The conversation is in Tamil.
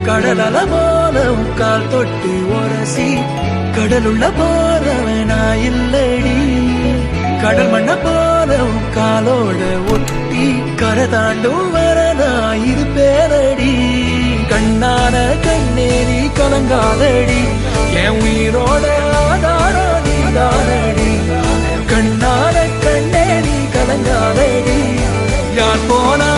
கடலல போல கால் தொட்டு உரசி கடலுள்ள போறவனா இல்லடி கடல் மண்ண போல காலோட ஒட்டி கரை தாண்டும் வரனா இது பேரடி கண்ணான கண்ணேரி கலங்காதடி என் உயிரோட ஆதாரம் நீதானடி கண்ணான கண்ணேரி கலங்காதடி யார் போனா